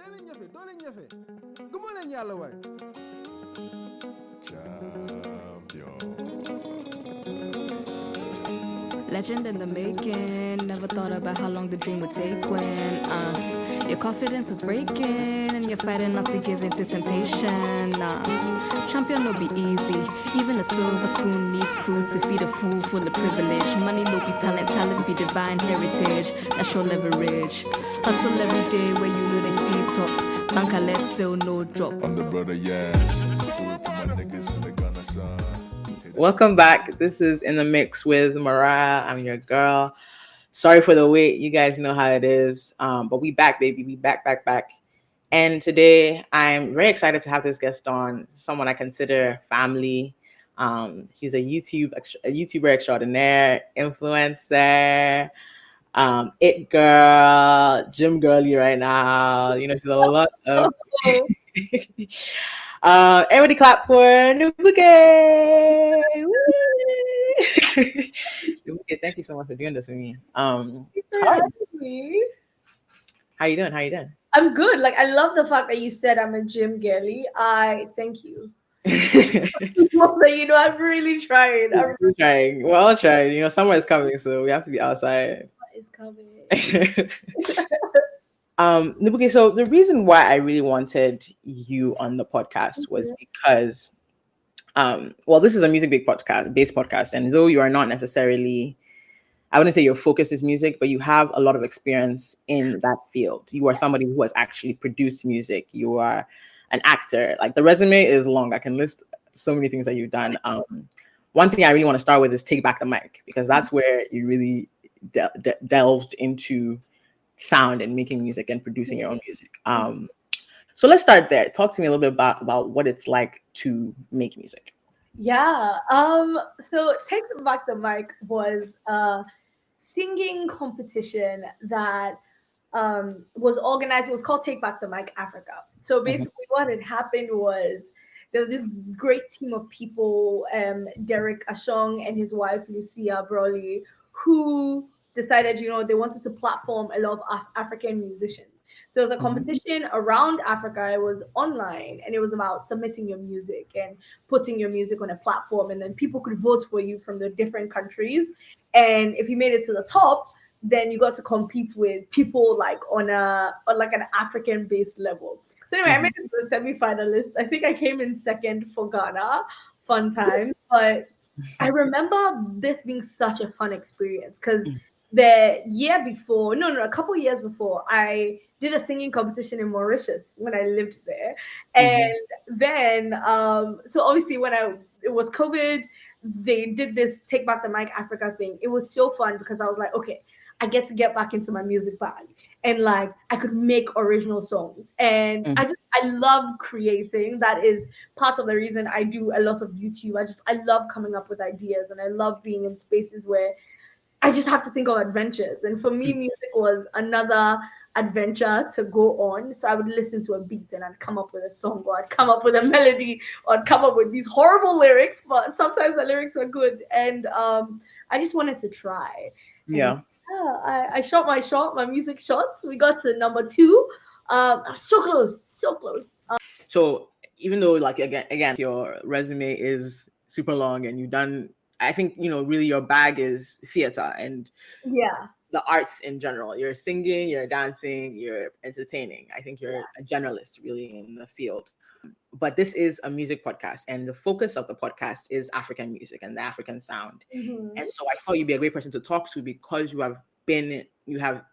Legend in the making. Never thought about how long the dream would take when your confidence is breaking and you're fighting not to give in to temptation. Champion no be easy. Even a silver spoon needs food to feed a fool full of privilege. Money no be talent, talent be divine heritage. That's your leverage. Hustle every day where you know they see top. Bank alert still no drop. I'm the brother, yes. My niggas from the Ghana side. Welcome back. This is In the Mix with Mariah. I'm your girl. Sorry for the wait. You guys know how it is. But we back, baby. We back. And today I'm very excited to have this guest on. Someone I consider family. She's a YouTuber extraordinaire, influencer, it girl, gym girly right now. You know, she's a lot of... everybody clap for Nubuke. Nubuke, thank you so much for doing this with me. How you doing? I'm good. Like, I love the fact that you said I'm a gym girly. I thank you. I'm really trying. Trying. We're all trying. You know, summer is coming, so we have to be outside. It's coming. Nubuke, so the reason why I really wanted you on the podcast was because, this is a music-based podcast, and though you are not necessarily, I wouldn't say your focus is music, but you have a lot of experience in that field. You are somebody who has actually produced music. You are an actor. Like, the resume is long. I can list so many things that you've done. One thing I really want to start with is Take Back the Mic, because that's where you really delved into sound and making music and producing your own music. So let's start there. Talk to me a little bit about what it's like to make music. Yeah. So Take Back the Mic was a singing competition that was organized. It was called Take Back the Mic Africa. So basically what had happened was there was this great team of people, Derek Ashong and his wife, Lucia Broly, who decided, they wanted to platform a lot of African musicians. There was a competition around Africa. It was online, and it was about submitting your music and putting your music on a platform, and then people could vote for you from the different countries. And if you made it to the top, then you got to compete with people like on an African-based level. So anyway, I made it to the semi-finalists. I think I came in second for Ghana. Fun time. But I remember this being such a fun experience because a couple years before, I did a singing competition in Mauritius when I lived there. And then, so obviously when it was COVID, they did this Take Back the Mic Africa thing. It was so fun because I was like, okay, I get to get back into my music bag and like I could make original songs. And I love creating. That is part of the reason I do a lot of YouTube. I love coming up with ideas, and I love being in spaces where I just have to think of adventures. And for me, music was another adventure to go on. So I would listen to a beat and I'd come up with a song, or I'd come up with a melody, or I'd come up with these horrible lyrics, but sometimes the lyrics were good. And I just wanted to try. I shot my shot, my music shots. We got to number 2. I was so close. So even though, like, again, your resume is super long and you've done, I think, really your bag is theater and the arts in general. You're singing, you're dancing, you're entertaining. I think you're a generalist really in the field. But this is a music podcast, and the focus of the podcast is African music and the African sound. And so I thought you'd be a great person to talk to because you have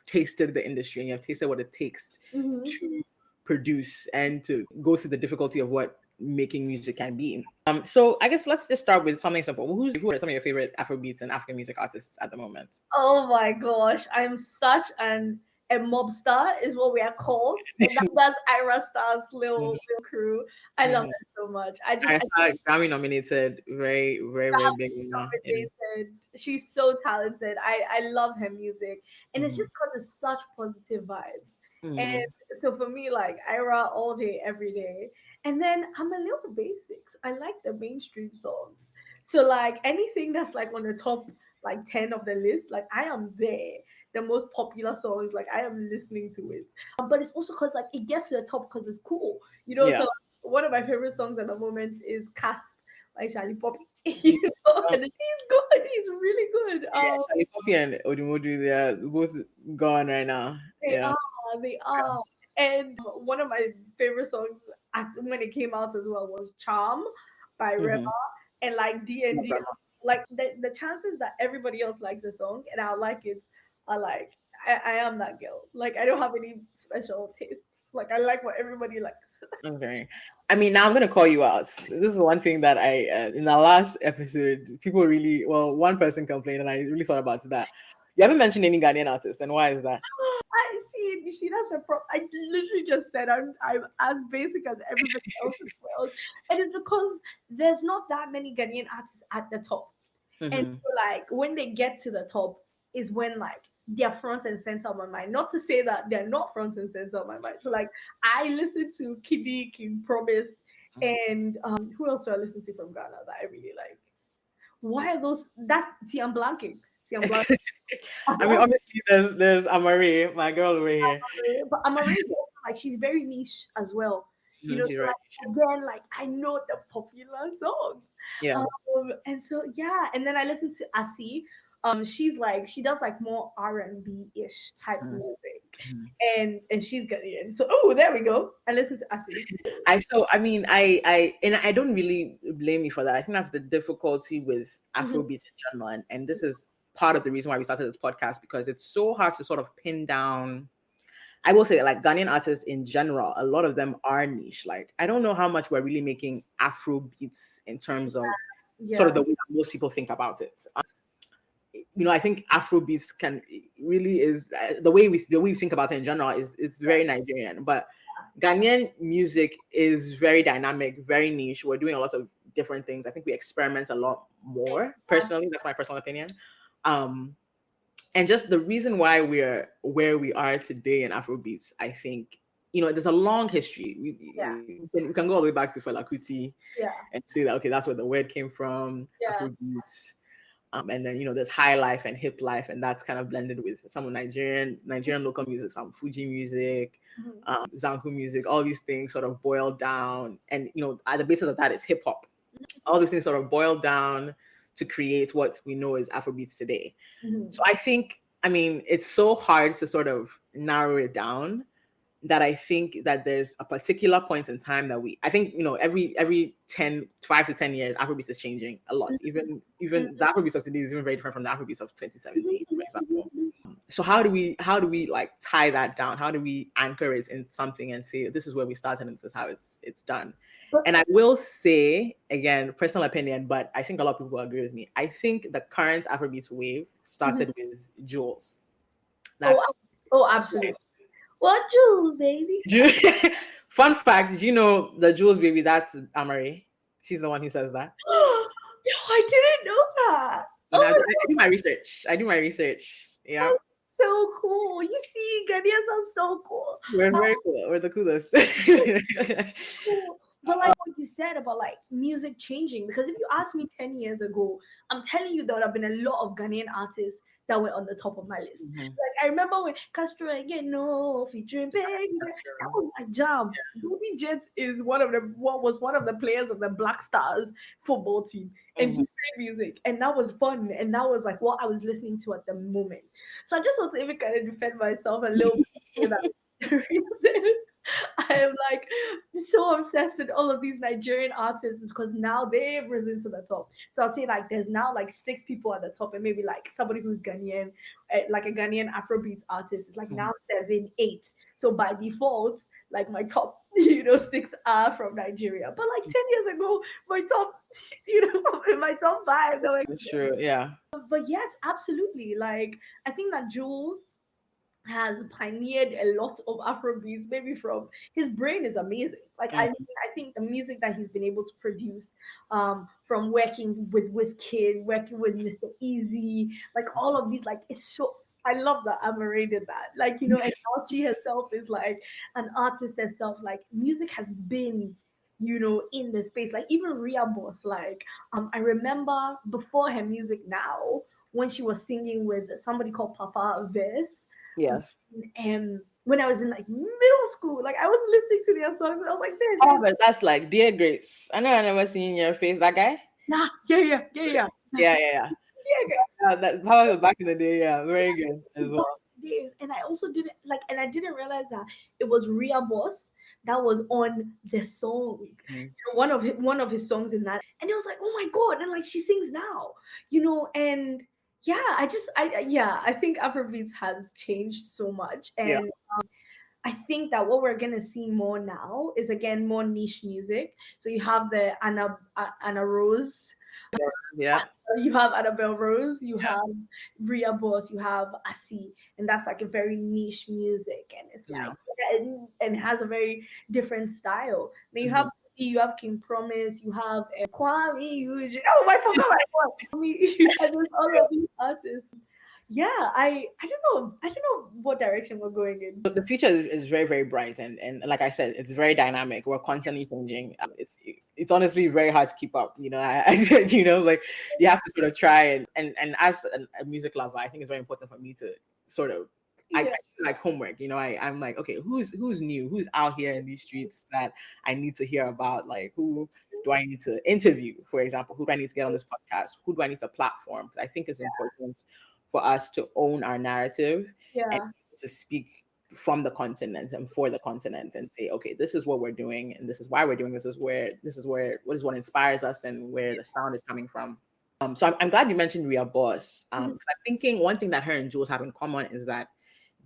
tasted the industry and you have tasted what it takes to produce and to go through the difficulty of what making music can be. So I guess let's just start with something simple. Who are some of your favorite Afrobeats and African music artists at the moment? Oh my gosh, I'm such a mobster is what we are called. That's Ayra Starr's little crew. I love it so much. I saw Grammy nominated, very, very, very big. She's so talented. I love her music, and it's just because it's such positive vibes. And so for me, like Ayra all day, every day. And then I'm a little basics. I like the mainstream songs. So like anything that's like on the top like 10 of the list, like I am there. the most popular songs like I am listening to it. But it's also because like it gets to the top because it's cool, you know. So one of my favorite songs at the moment is Cast by Pappy. You know, and he's good. He's really good. Pappy and Odimodu, they are both gone right now. They are. And one of my favorite songs when it came out as well was Charm by Rema and like D&D. Like the chances that everybody else likes the song and I like it are like I am that girl. Like I don't have any special taste. Like I like what everybody likes. Okay. I mean, now I'm gonna call you out. This is one thing that I in the last episode, people really one person complained, and I really thought about that. You haven't mentioned any Ghanaian artists, and why is that? I see. You see, that's a problem. I literally just said I'm as basic as everybody else in the world, and it's because there's not that many Ghanaian artists at the top, and so like when they get to the top is when like they're front and center of my mind. Not to say that they're not front and center of my mind. So like I listen to KiDi, King Promise, and who else do I listen to from Ghana that I really like? Why are those? See, I'm blanking. I mean, obviously, there's Amare, my girl over here. But Amare, like she's very niche as well. You know, so like, again, like I know the popular songs. Yeah. And so and then I listen to Asi. She's like she does like more R&B-ish type music, and she's Ghanaian. So there we go. I listen to Asi. I don't really blame you for that. I think that's the difficulty with Afrobeats in general, and this is part of the reason why we started this podcast, because it's so hard to sort of pin down. I will say, like Ghanaian artists in general, a lot of them are niche. Like I don't know how much we're really making Afrobeats in terms of sort of the way that most people think about it. You know, I think Afrobeats is the way we think about it in general is it's very Nigerian, but Ghanaian music is very dynamic, very niche. We're doing a lot of different things. I think we experiment a lot more. Personally, that's my personal opinion. And just the reason why we're where we are today in Afrobeats, I think, you know, there's a long history. We can go all the way back to Fela Kuti and say that, okay, that's where the word came from, Afrobeats. And then, you know, there's high life and hip life, and that's kind of blended with some of Nigerian local music, some Fuji music, Zanku music, all these things sort of boiled down. And, you know, at the basis of that is hip hop. All these things sort of boiled down to create what we know as Afrobeats today. So I think, I mean, it's so hard to sort of narrow it down that I think that there's a particular point in time that I think, you know, every 5 to 10 years, Afrobeats is changing a lot. Even the Afrobeats of today is even very different from the Afrobeats of 2017, for example. So how do we like tie that down? How do we anchor it in something and say, this is where we started and this is how it's done? And I will say, again, personal opinion, but I think a lot of people will agree with me. I think the current Afrobeats wave started with Juls. Absolutely. What Juls, baby? Fun fact, did you know the Juls baby, that's Amare? She's the one who says that. No, I didn't know that. I do my research. Yeah. That's so cool. You see, Ghanaians are so cool. We're very cool. We're the coolest. Cool. But like what you said about like music changing, because if you asked me 10 years ago, I'm telling you there would have been a lot of Ghanaian artists that were on the top of my list. Like I remember when Castro again, no, featuring Big, that was my jam. Ruby Jet is one of the players of the Black Stars football team, and he played music, and that was fun, and that was like what I was listening to at the moment. So I just want to even kind of defend myself a little bit. That reason I am like so obsessed with all of these Nigerian artists because now they've risen to the top. So I'll say like there's now like 6 people at the top, and maybe like somebody who's Ghanaian, like a Ghanaian Afrobeats artist is like now 7, 8. So by default, like my top, 6 are from Nigeria. But like 10 years ago, my top, my top 5. That's true, yeah. But yes, absolutely. Like I think that Juls has pioneered a lot of Afrobeats, maybe from his brain is amazing. Like I think the music that he's been able to produce, from working with Wizkid, working with Mr. Eazi, like all of these, like it's so I love that Amare did that. Like, and now she herself is like an artist herself. Like music has been, in the space. Like even Ria Boss, like I remember before her music now when she was singing with somebody called Paapa Verse. Yes. And when I was in like middle school, like I was listening to their songs and I was like, this. Oh, but that's like Dear Grace. I know I never seen your face. That guy. Nah, yeah. Yeah. Yeah, That was back in the day. Yeah, very good as well. days. And I also didn't like, and I didn't realize that it was Ria Boss that was on the song. One of his songs in that, and it was like, oh my god, and like she sings now, and yeah, I think Afrobeats has changed so much, and I think that what we're gonna see more now is again more niche music. So you have the Anna Rose. Yeah. You have Annabelle Rose, you have Ria Boss, you have Asi, and that's like a very niche music, and it's like and has a very different style. Then you have King Promise, you have Kwame. Oh my, forgot my Kwame. And there's all of these artists. Yeah, I don't know what direction we're going in. The future is very, very bright, and like I said, it's very dynamic. We're constantly changing. It's honestly very hard to keep up. I said, like you have to sort of try and as a music lover, I think it's very important for me to sort of I feel like homework. I'm like, okay, who's new, who's out here in these streets that I need to hear about? Like, who do I need to interview, for example? Who do I need to get on this podcast? Who do I need to platform? I think it's important for us to own our narrative and to speak from the continent and for the continent and say, okay, this is what we're doing and this is why we're doing this is what inspires us and where the sound is coming from. So I'm glad you mentioned Ria Boss. I'm thinking one thing that her and Juls have in common is that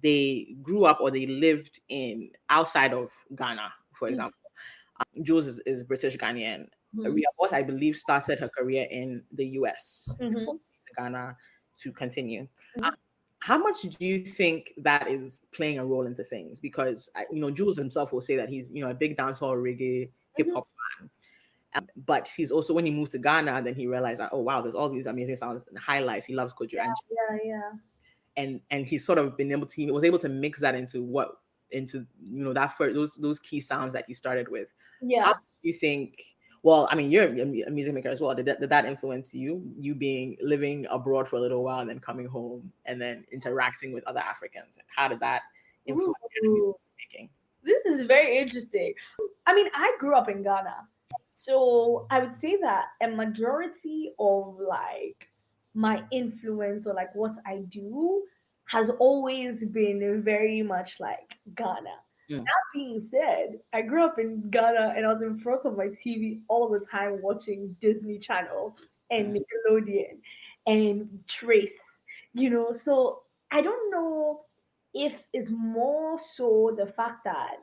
they grew up or they lived outside of Ghana, for example. Juls is British Ghanaian. Ria Boss, I believe, started her career in the US, Ghana, to continue. How much do you think that is playing a role into things? Because Juls himself will say that he's a big dancehall reggae hip hop fan, but he's also, when he moved to Ghana, then he realized that, oh wow, there's all these amazing sounds in high life. He loves Kojo and he's sort of he was able to mix that into those key sounds that he started with. How do you think? Well, I mean, you're a music maker as well. Did that influence you? You living abroad for a little while and then coming home and then interacting with other Africans? How did that influence your music making? This is very interesting. I mean, I grew up in Ghana, so I would say that a majority of like my influence or like what I do has always been very much like Ghana. That being said, I grew up in Ghana and I was in front of my TV all the time watching Disney Channel and Nickelodeon and Trace, So I don't know if it's more so the fact that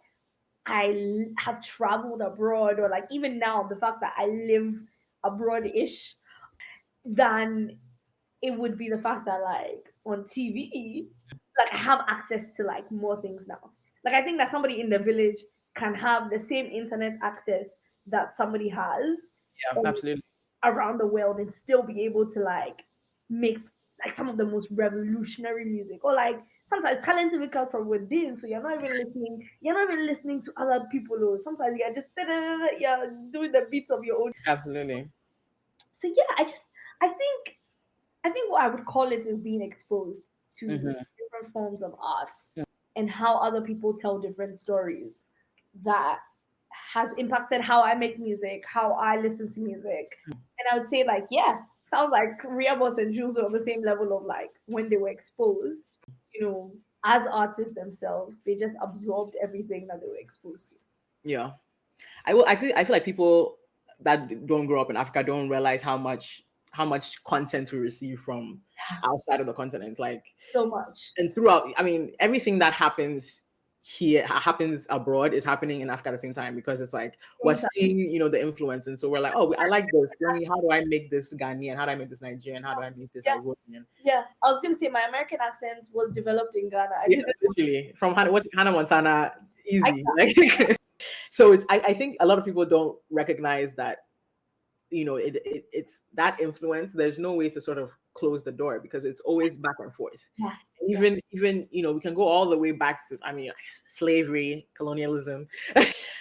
I have traveled abroad or like even now the fact that I live abroad-ish than it would be the fact that like on TV, like I have access to like more things now. Like I think that somebody in the village can have the same internet access that somebody has absolutely around the world and still be able to like mix like some of the most revolutionary music or like sometimes talent will come from within, so you're not even listening to other people, or sometimes you're just doing the beats of your own. Absolutely. So yeah, I think what I would call it is being exposed to different forms of art and how other people tell different stories that has impacted how I make music, how I listen to music. And I would say like, sounds like Ria Boss and Juls were on the same level of like when they were exposed, as artists themselves, they just absorbed everything that they were exposed to. Yeah. I feel like people that don't grow up in Africa don't realize how much content we receive from outside of the continent, like so much. And throughout, I mean, everything that happens here happens abroad is happening in Africa at the same time, because it's like we're seeing the influence, and so we're like, oh, I like this. How do I make this Ghanaian? How do I make this Nigerian? How do I make this Ivorian? Yeah, I was gonna say my American accent was developed in Ghana. Literally from Hannah Montana, Eazi. So I think a lot of people don't recognize that it's that influence. There's no way to sort of close the door because it's always back and forth. Even we can go all the way back to slavery, colonialism.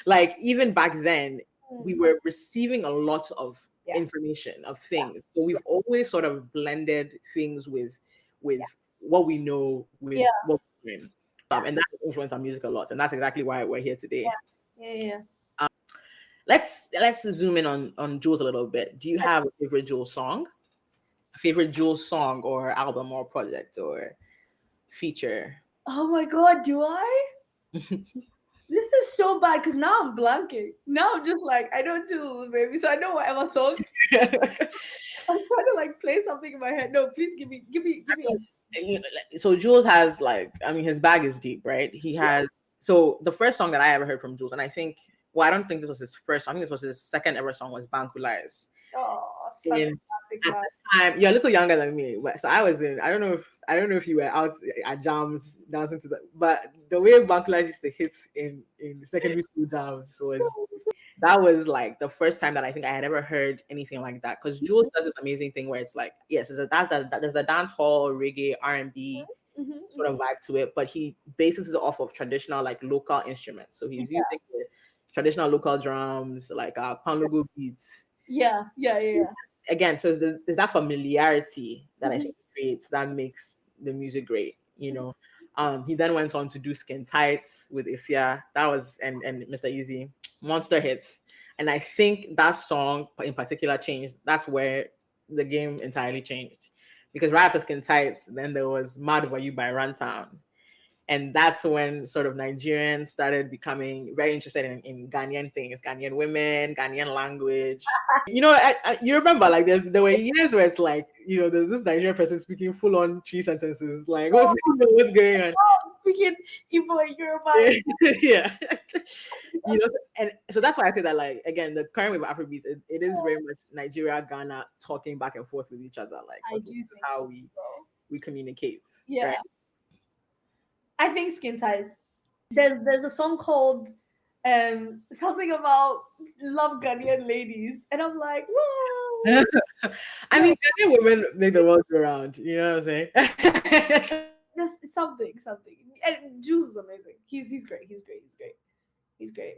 Like even back then we were receiving a lot of information of things. So we've always sort of blended things with what we know with what we're doing. And that influenced our music a lot. And that's exactly why we're here today. Let's zoom in on Juls a little bit. Do you have a favorite Juls song? A favorite Juls song or album or project or feature? Oh my god, do I? This is so bad because now I'm blanking. Now I'm just like, I don't do baby, so I know whatever song. I'm trying to like play something in my head. No, please give me. So Juls has his bag is deep, right? He has so the first song that I ever heard from Juls, and I think, well, I don't think this was his first song. I think this was his second ever song, was Bankulize. Oh, such a classic at the time, you're a little younger than me, but so I was in. I don't know if you were out at jams dancing to that, but the way Bankulize used to hit in secondary school jams that was like the first time that I think I had ever heard anything like that. Because Juls does this amazing thing where it's like, yes, there's a dance hall, reggae, R&B sort of vibe to it, but he bases it off of traditional like local instruments. So he's using the traditional local drums, like panlugu beats. Yeah. Again, so there's that familiarity that I think creates that makes the music great. You know, he then went on to do Skin Tights with Efya. That was and Mr. Eazi, monster hits. And I think that song in particular changed. That's where the game entirely changed, because right after Skin Tights, then there was Mad Over You by Runtown. And that's when sort of Nigerians started becoming very interested in Ghanaian things, Ghanaian women, Ghanaian language. You know, you remember like there were years where it's like, you know, there's this Nigerian person speaking full on 3 sentences. Like, what's going on? Speaking Igbo and Yoruba. Yeah. You know, and so that's why I say that, like, again, the current wave of Afrobeats, it is very much Nigeria, Ghana talking back and forth with each other. Like, this is how we communicate. Yeah. Right? I think Skin Tights. There's a song called something about love Ghanaian ladies, and I'm like, whoa. I mean, Ghanaian women make the world go round. You know what I'm saying? There's something. And Jules is amazing. He's great. He's great,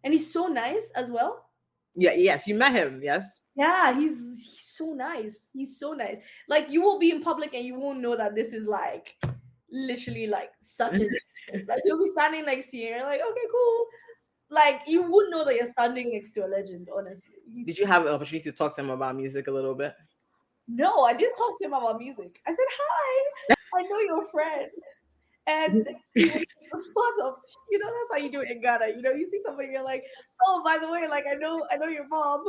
and he's so nice as well. Yeah. Yes, you met him. Yes. Yeah, he's so nice. He's so nice. Like, you will be in public and you won't know that this is like literally like such a like, you'll be standing next to you and you're like, okay, cool. Like, you wouldn't know that you're standing next to a legend, honestly. Did you have an opportunity to talk to him about music a little bit? No, I didn't talk to him about music. I said, hi, I know your friend. And he was part of, you know, that's how you do it in Ghana. You know, you see somebody, you're like, oh, by the way, like, I know your mom.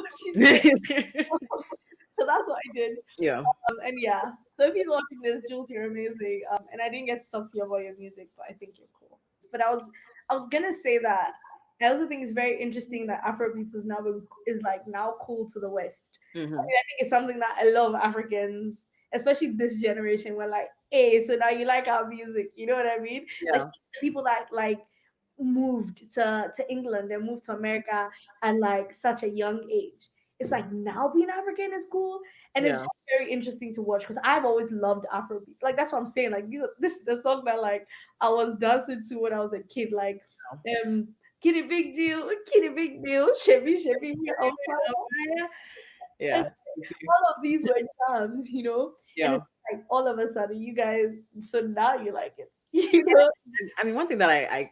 So that's what I did. Yeah. And yeah, so if he's watching this, Juls, you're amazing. And I didn't get to talk to you about your music, but I think you're cool. But I was gonna say that I also think it's very interesting that Afrobeats is now cool to the West. Mm-hmm. I mean, I think it's something that a lot of Africans, especially this generation, were like, hey, so now you like our music, you know what I mean? Yeah. Like, people that like moved to England and moved to America at like such a young age. It's like now being African is cool, and it's just very interesting to watch because I've always loved Afrobeat. Like, that's what I'm saying. Like, this is the song that like I was dancing to when I was a kid. Like, KiDi Big Deal, Chevy, yeah. And all of these were jams, you know. Yeah. And it's like all of a sudden, you guys. So now you like it, you know. I mean, one thing that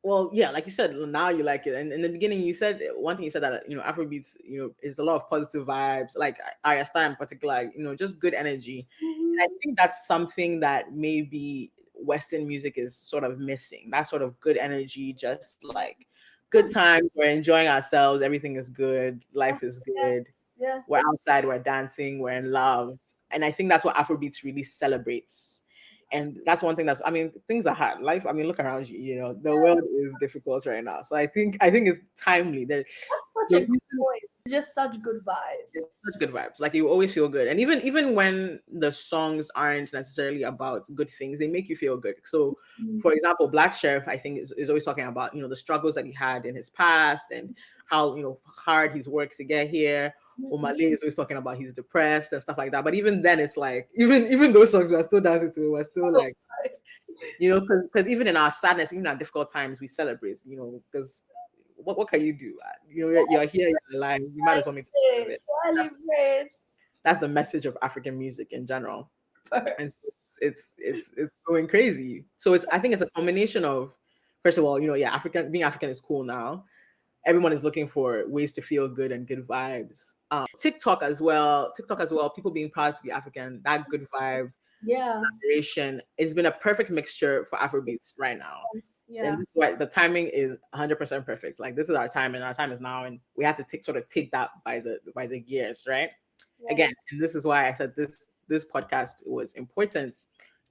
well, yeah, like you said, now you like it. And in the beginning, you said one thing. You said that, you know, Afrobeats, you know, is a lot of positive vibes. Like Ayra Starr in particular, you know, just good energy. Mm-hmm. And I think that's something that maybe Western music is sort of missing. That sort of good energy, just like good times. We're enjoying ourselves. Everything is good. Life is good. Yeah. We're outside. We're dancing. We're in love. And I think that's what Afrobeats really celebrates. And that's one thing I mean, things are hard. Life, I mean, look around you, you know, the world is difficult right now. So I think it's timely. That's such a good point. It's just such good vibes. It's such good vibes. Like, you always feel good. And even when the songs aren't necessarily about good things, they make you feel good. So, for example, Black Sherif, I think, is always talking about, you know, the struggles that he had in his past and how, you know, hard he's worked to get here. Omale is always talking about he's depressed and stuff like that. But even then, it's like, even those songs we're still dancing to, we're still like, you know, because even in our sadness, even in our difficult times, we celebrate, you know, because what can you do? You're here, you're alive. You might as well make the most of it. Celebrate. That's the message of African music in general, and it's going crazy. So I think it's a combination of, first of all, being African is cool now. Everyone is looking for ways to feel good and good vibes. TikTok as well. People being proud to be African. That good vibe, collaboration. It's been a perfect mixture for Afrobeats right now. Yeah. And this is why the timing is 100% perfect. Like, this is our time, and our time is now, and we have to take that by the gears, right? Yeah. Again, and this is why I said this podcast was important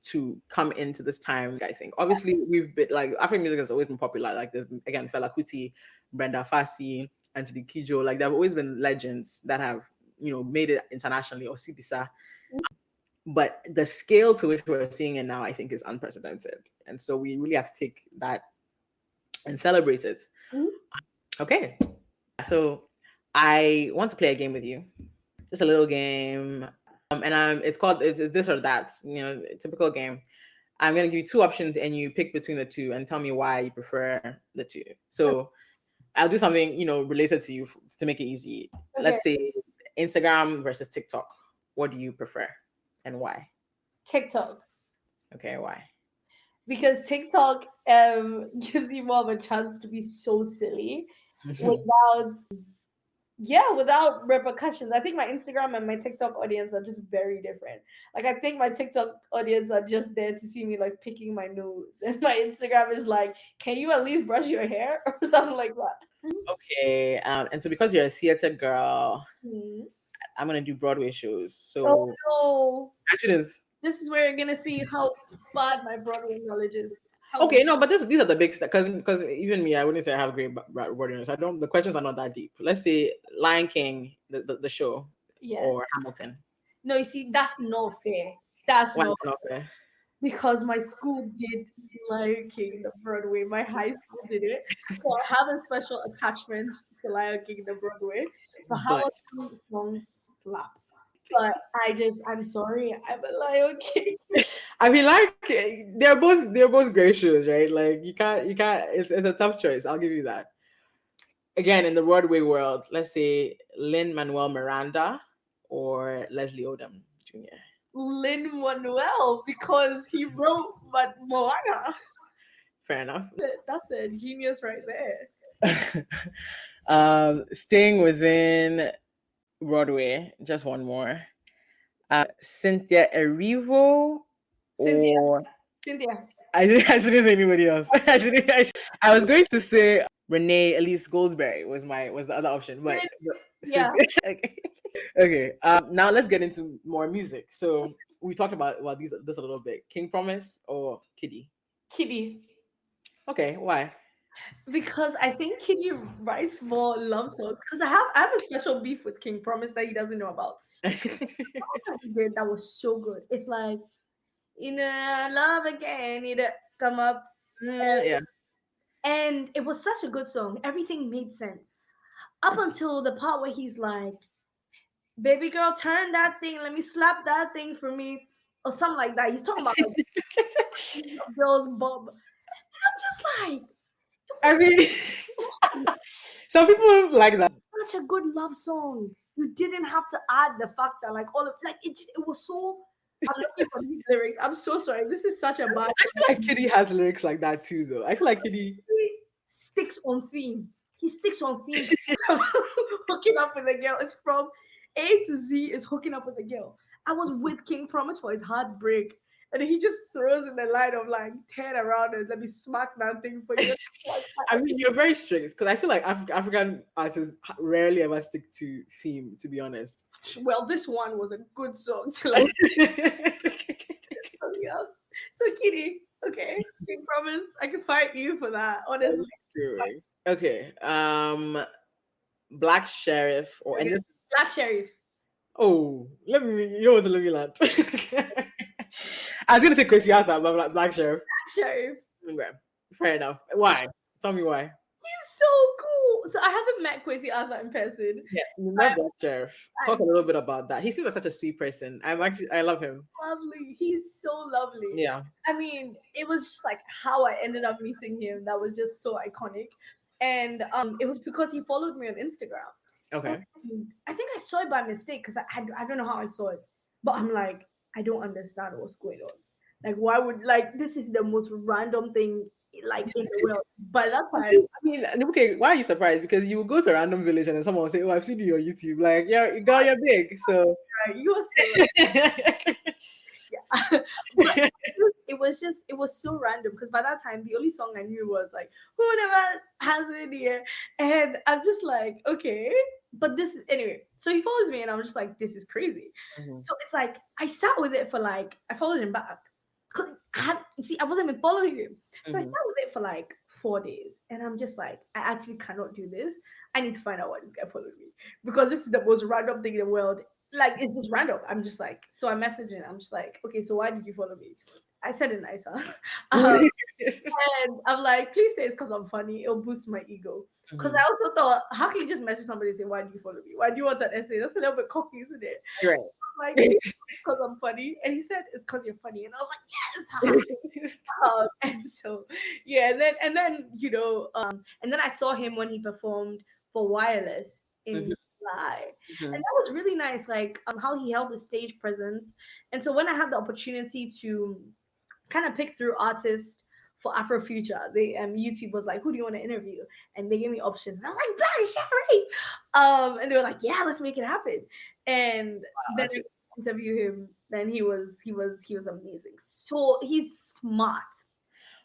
to come into this time. I think obviously we've been like, African music has always been popular. Like, again, Fela Kuti, Brenda Fassie, Anthony Kijo, like, there have always been legends that have made it internationally, or Sibisa. But the scale to which we're seeing it now, I think, is unprecedented. And so we really have to take that and celebrate it. Mm-hmm. Okay. So I want to play a game with you. Just a little game. And it's called it's this or that, a typical game. I'm going to give you two options and you pick between the two and tell me why you prefer the two. So I'll do something, related to you to make it easy. Okay. Let's say Instagram versus TikTok. What do you prefer? And why? TikTok. Okay, why? Because TikTok gives you more of a chance to be so silly without repercussions. I think my Instagram and my TikTok audience are just very different. Like, I think my TikTok audience are just there to see me like picking my nose, and my Instagram is like, can you at least brush your hair or something like that? Okay, and so because you're a theater girl, I'm gonna do Broadway shows. So actually, this is where you're gonna see how bad my Broadway knowledge is. Okay, no, but these are the big stuff, because even me, I wouldn't say I have great Broadway knowledge. The questions are not that deep. Let's say Lion King, the show, or Hamilton. No, you see, that's not fair. That's not fair. Because my school did Lion King the Broadway. My high school did it. So I have a special attachment to Lion King the Broadway. But Hamilton songs slap. But I'm sorry, I'm a Lion King. I mean, like, they're both great shows, right? Like, you can't. It's a tough choice. I'll give you that. Again, in the Broadway world, let's say Lin-Manuel Miranda or Leslie Odom Jr. Lin-Manuel, because he wrote Moana. Fair enough. That's a genius right there. Staying within Broadway, just one more. Cynthia Erivo or Cynthia. I shouldn't say anybody else. I was going to say Renee Elise Goldsberry was the other option, but yeah. Okay. Now let's get into more music. So we talked about this a little bit. King Promise or KiDi? KiDi. Okay, why? Because I think KiDi writes more love songs. Because I have a special beef with King Promise that he doesn't know about. He did that was so good. It's like, in love again, need to come up. And it was such a good song. Everything made sense. Up until the part where he's like, baby girl, turn that thing, let me slap that thing for me, or something like that. He's talking about like girl's bum. And I'm just like, I mean, some people like that. Such a good love song. You didn't have to add the fact that like all of like it was so. I'm looking for these lyrics. I'm so sorry. This is such a bad. I feel like KiDi has lyrics like that too, though. I feel like KiDi sticks on theme. He sticks on theme. Hooking up with a girl. It's from A to Z is hooking up with a girl. I was with King Promise for his heart's break. And he just throws in the line of like, turn around and let me smack that thing for you. I mean, you're very strict because I feel like African artists rarely ever stick to theme, to be honest. Well, this one was a good song to like. So KiDi, okay, King Promise, I can fight you for that, honestly. Okay, Black Sherif or Black Sherif. Oh, you don't want to let me land. I was gonna say Kwesi Arthur, but Black Sherif. Sherif. Okay, fair enough. Why? Tell me why. He's so cool. So I haven't met Kwesi Arthur in person. Yes, you met Black Sherif. Talk a little bit about that. He seems like such a sweet person. I love him. Lovely. He's so lovely. Yeah. I mean, it was just like how I ended up meeting him. That was just so iconic. and it was because he followed me on Instagram. Okay. And I think I saw it by mistake because I don't know how I saw it, but I'm like, I don't understand what's going on. Like, why would, like, this is the most random thing like in the world. By that time, I mean, okay, why are you surprised? Because you will go to a random village and then someone will say, "Oh, I've seen you on YouTube." Like, yeah, girl, you're big. So right, you were so yeah. But it was so random because by that time the only song I knew was like who never has it here, and I'm just like, okay, but this anyway. So he follows me and I'm just like, this is crazy. Mhm, So it's like I sat with it for like, I followed him back because I wasn't even following him. So I sat mhm. with it for like 4 days and I'm just like, I actually cannot do this. I need to find out why this guy followed me because this is the most random thing in the world. Like, it's just random. I'm just like, so I messaged him. I'm just like, okay, so why did you follow me? I said it nicer. And I'm like, please say it's because I'm funny. It'll boost my ego. Because Mhm. I also thought, how can you just message somebody and say, why do you follow me? Why do you want that essay? That's a little bit cocky, isn't it? Right. Like, because I'm funny. And he said, it's because you're funny. And I was like, yes. And so, yeah. And then, and then I saw him when he performed for Wireless in Mhm, July. And mhm. that was really nice, like how he held the stage presence. And so when I had the opportunity to kind of pick through artists for Afrofuture. They YouTube was like, who do you want to interview? And they gave me options. And I was like, Black Sherry. And they were like, yeah, let's make it happen. And then That's I good. interview him. Then he was amazing. So he's smart.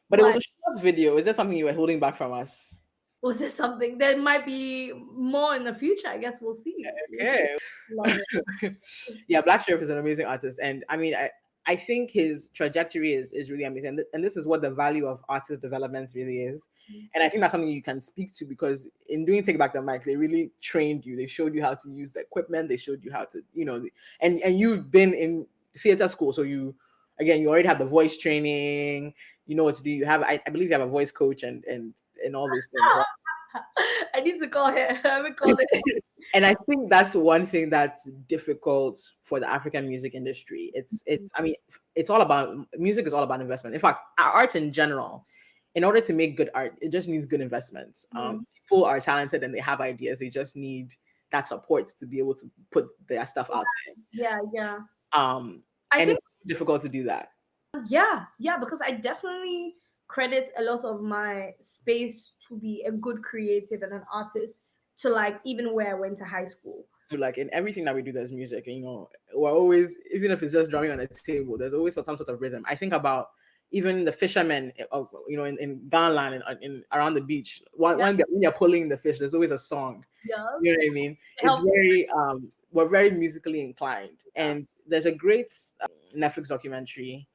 But it was But a short video. Is there something you were holding back from us? was there something? There might be more in the future. I guess we'll see. We'll see. Okay. Love it. Yeah, Black Sherif is an amazing artist, and I mean, I think his trajectory is really amazing, and this is what the value of artist development really is. And I think that's something you can speak to because in doing Take Back the Mic, they really trained you. They showed you how to use the equipment. They showed you how to, and you've been in theater school, so you already have the voice training. You know what to do. You have, I believe, you have a voice coach and all those things. Right? I need to call her. I haven't called her. And I think that's one thing that's difficult for the African music industry. I mean, it's all about music is all about investment. In fact, art in general, in order to make good art, it just needs good investments. People are talented and they have ideas. They just need that support to be able to put their stuff out Yeah, yeah. there. I And think it's difficult to do that. yeah, because I definitely credit a lot of my space to be a good creative and an artist to like even where I went to high school. Like in everything that we do, there's music. And, we're always, even if it's just drumming on a table, there's always some sort of rhythm. I think about even the fishermen of, in Ghana and in around the beach. When you're pulling the fish, there's always a song. Yeah, You know what I mean? it It's helps. very we're very musically inclined, and there's a great Netflix documentary.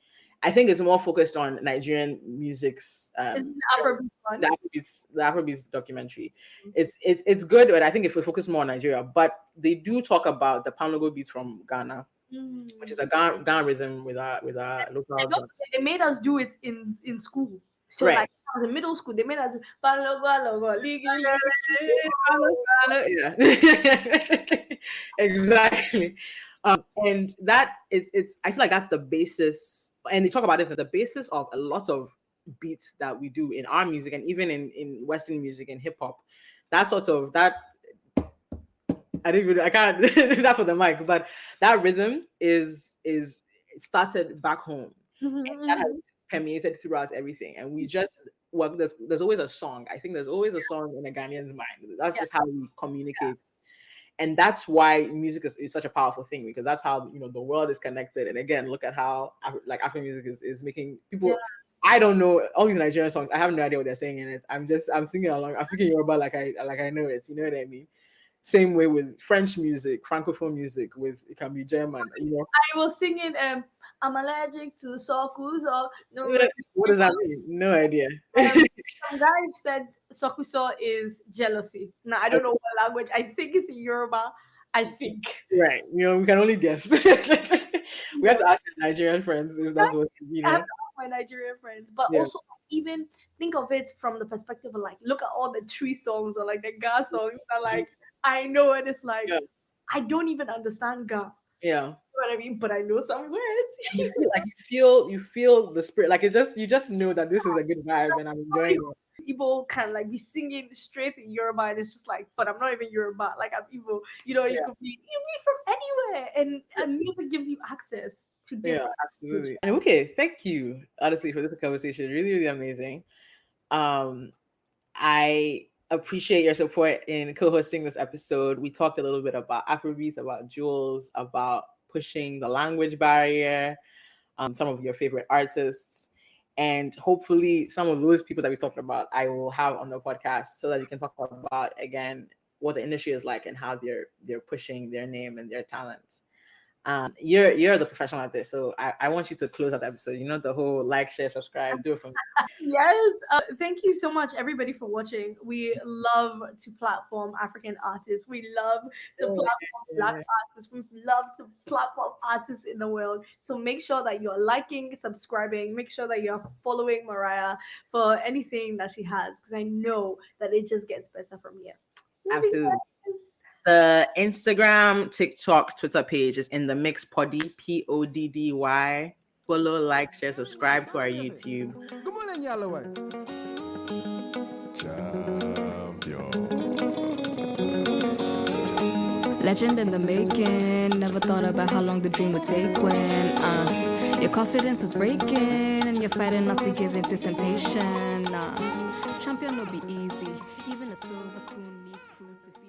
I think it's more focused on Nigerian music's It's the Afrobeat one. the Afrobeats documentary. It's good, but I think if we focus more on Nigeria, but they do talk about the Pamlogo beats from Ghana, Mm. which is a Ghana rhythm with our local And drum. they made us do it in school. So Right. like I was in middle school, they made us do balo, balo, balo, ligi, ligi. Yeah. Exactly. And that it's I feel like that's the basis, and they talk about it as the basis of a lot of beats that we do in our music and even in Western music and hip hop. That sort of that I can't that's what the mic, but that rhythm is it started back home. And that has permeated throughout everything. And we just there's always a song. I think there's always a song in a Ghanaian's mind. That's just how we communicate. And that's why music is such a powerful thing because that's how the world is connected. And again, look at how like African music is making people. I don't know all these Nigerian songs. I have no idea what they're saying in it. I'm singing along. I'm speaking Yoruba like I know it. You know what I mean? Same way with French music, Francophone music. With it can be German. I was singing I'm allergic to sokuso. No, What does that mean? No idea. some guy said sokuso is jealousy. Now I don't know what language. I think it's in Yoruba. I think. Right. We can only guess. We have to ask your Nigerian friends if that's what I have to ask my Nigerian friends, but Yeah. also even think of it from the perspective of like, look at all the tree songs or like the Ga songs that like I know and it's like Yeah. I don't even understand Ga. Yeah. You know what I mean? But I know some words. You feel the spirit. Like you just know that this is a good vibe and I'm enjoying it. Igbo can like be singing straight in Yoruba, and it's just like, but I'm not even Yoruba, like I'm Igbo. You know, you could be from anywhere, and music gives you access to different. Absolutely. And okay, thank you honestly for this conversation. Really, really amazing. I appreciate your support in co-hosting this episode. We talked a little bit about afrobeats, about Juls, about pushing the language barrier, some of your favorite artists, and hopefully some of those people that we talked about I will have on the podcast so that we can talk about again what the industry is like and how they're pushing their name and their talent. You're the professional at this, so I want you to close out the episode. You know, the whole like, share, subscribe, do it from. Yes, thank you so much, everybody, for watching. We love to platform African artists. We love to platform Black artists. We love to platform artists in the world. So make sure that you're liking, subscribing. Make sure that you're following Mariah for anything that she has, because I know that it just gets better from here. Absolutely. The Instagram, TikTok, Twitter page is in the Mix Poddy, Poddy. Follow, like, share, subscribe to our YouTube. Come on, yellow. Legend in the making. Never thought about how long the dream would take when your confidence is breaking and you're fighting not to give in to temptation. Champion will be easy. Even a silver spoon needs food to feed.